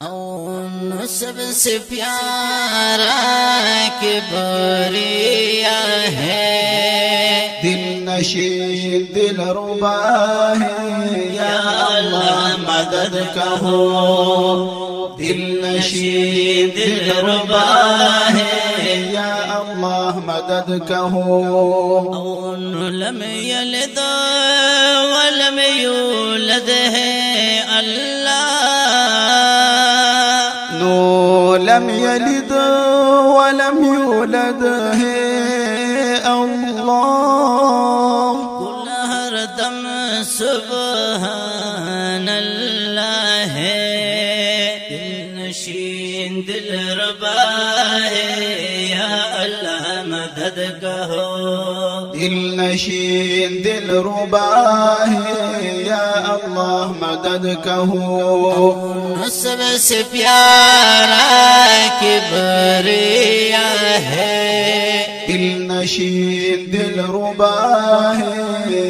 और सबसे प्यारा किबरिया है, दिल नशीन दिलरुबा है, या अल्लाह मदद कहो। दिल नशीन दिलरुबा है, या अल्लाह मदद कहो। लम यलिद वलम यूलद है अल्लाह, लम यलिद वलम यूलद है अल्लाह। कुल हर दम सुबहान अल्लाह है, दिल नशीन दिलरुबा है, या अल्लाह मदद कहो। दिल नशीन दिलरुबा है, या अल्लाह मदद कहो। सबसे प्यारा किबरिया है, दिल नशीन दिलरुबा है,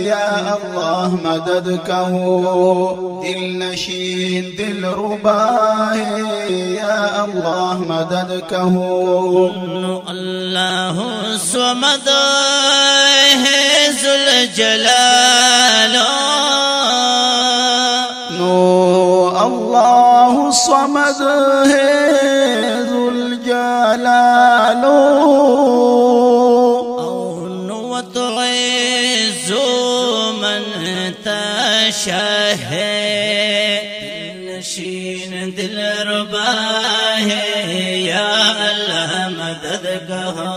या अल्लाह मदद कहो। दिल नशीन दिलरुबा है, या अल्लाह मदद कहो। अल्लाह स्वमद है जुल जलालो, अल्लाह समद है जुल जलालो। वतुइज़्ज़ु मन तशा है, दिल नशीन दिलरुबा है, या अल्लाह मदद कहो।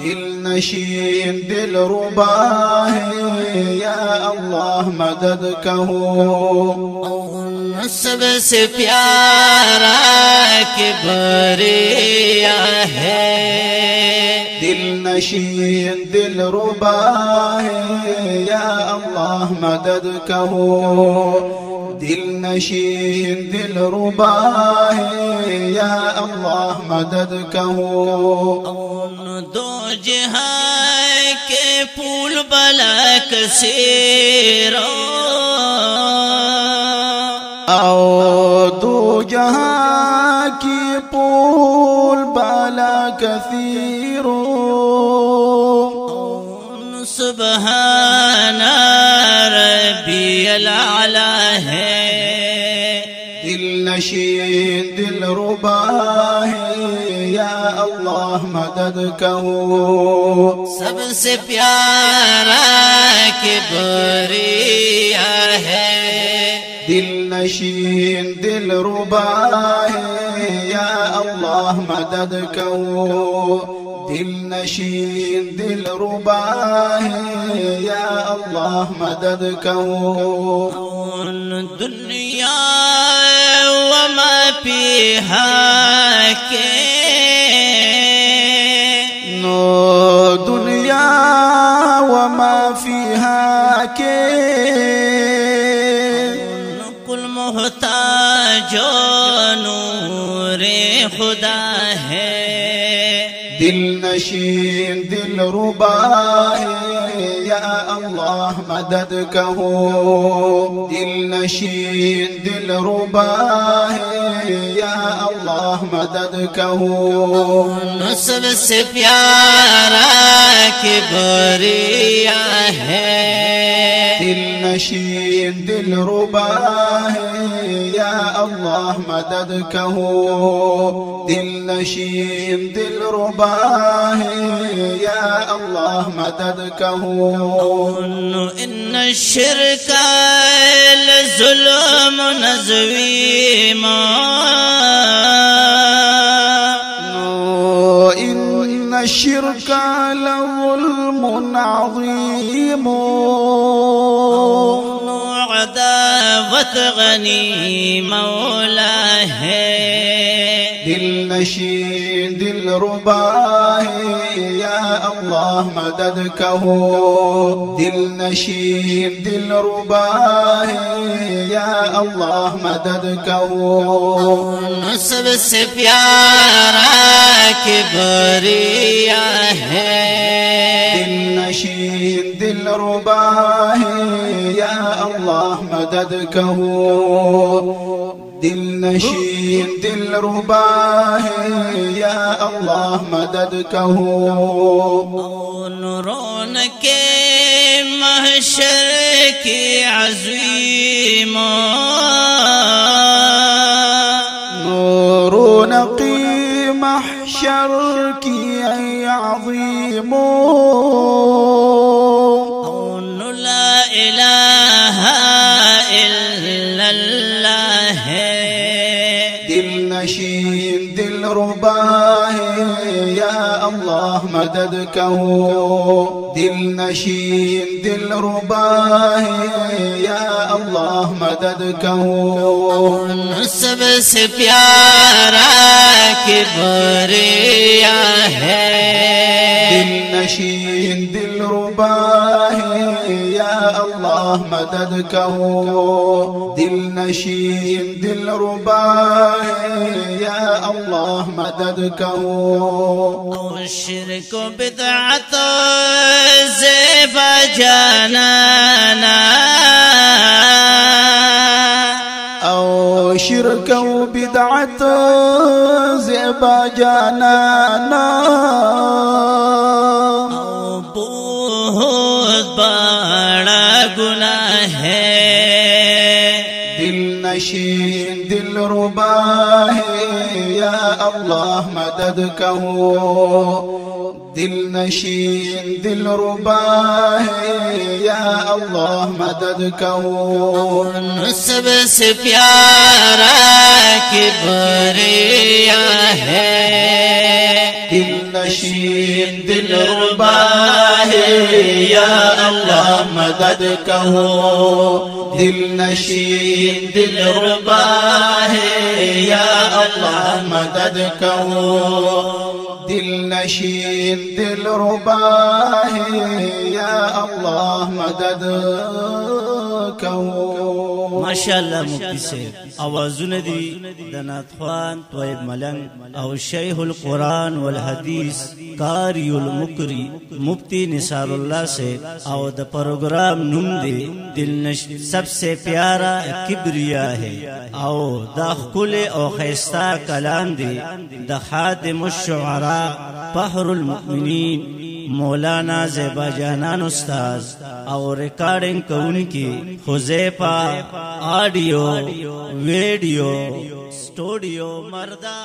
दिल नशीन दिलरुबा है, या अल्लाह मदद कहो। सबसे प्यारा किबरिया है, दिल नशीन दिलरुबा है, या अल्लाह मदद कहो। दिल नशीन दिलरुबा है, या अल्लाह मदद कहो। दो जहां के फूल बलक सेरो, आओ दो जहां की पूल बाला कसीरो। सुबहान रब्बियल आला है, दिल नशीन दिलरुबा है, या अल्लाह मदद कहो। सबसे प्यारा किबरिया है, दिल नशीन दिलरुबा है, या अल्लाह मदद कहो। दिल नशीन दिलरुबा है, या अल्लाह मदद कहो। दुनिया वमा फीहा के, दुनिया वमा फीहा के, कुल मोहताजो नूरे खुदा है, दिल नशीन दिलरुबा है, या अल्लाह मदद कहो। दिल नशीन दिलरुबा है, या अल्लाह मदद कहो। सबसे प्यारा किबरिया है, दिल नशीन दिलरुबा है, या अल्लाह मदद कहो। दिल नशीन दिलरुबा है, या अल्लाह मदद कहो। इन शिरक लज़ुल्म नज़वीम, इन शिरक लज़ुल्म अज़ीम, अदावत गनी मौला है, दिल नशीन दिलरुबा है, या अल्लाह मदद कहो। दिल नशीन दिलरुबा है, या अल्लाह मदद कहो। सबसे प्यारा किबरिया है, दिल नशीन दिलरुबा है, या अल्लाह मदद कहो। दिल नशीन नशीन दिल रुबा है या अल्लाह मदद कहो। नूरों के महशर की अज़ीम नूरों की महशर की अज़ीम ला इलाहा इल्लल्लाह है। दिल नशीन दिल रुबा है या अल्लाह मदद कहो। दिल नशीन दिल रुबा है या अल्लाह मदद कहो। सबसे प्यारा किबरिया है। दिल नशीन दिल रुबा है या अल्लाह मदद कहो। दिल नशीन दिल रुबा है या अल्लाह मदद कहो। शिरक बिदअत ज़ेबा जानाना औ शिरक बिदअत ज़ेबा जानाना बहुत बड़ा गुनाह है। दिल नशीन दिल रुबा है या अल्लाह मदद कहो। दिल नशीन दिल रुबा है या अल्लाह मदद कहो। सबसे प्यारा किबरिया है। दिल नशीन दिल रुबा है या अल्लाह मदद कहो। दिल नशीन दिल रुबा है या अल्लाह मदद कहो। दिल नशीन दिल रुबा है या अल्लाह मदद कहो। माशाअल्लाह मुफ्ती से आवाज़ुन दी दनात खान तोयब मलंग और शेखुल कुरान वल हदीस कारियुल मुकरी मुफ्ती निसारुल्लाह से और द प्रोग्राम नुम दे दिल नशीन सबसे प्यारा किबरिया है। और दाखुले और खैस्ता कलाम दे द खादिमुश शुअरा बहरुल मुमिनीन मौलाना ज़ेबा जानान उस्ताद और रिकॉर्डिंग कौन की हुज़ैफा ऑडियो वीडियो स्टूडियो मर्दा।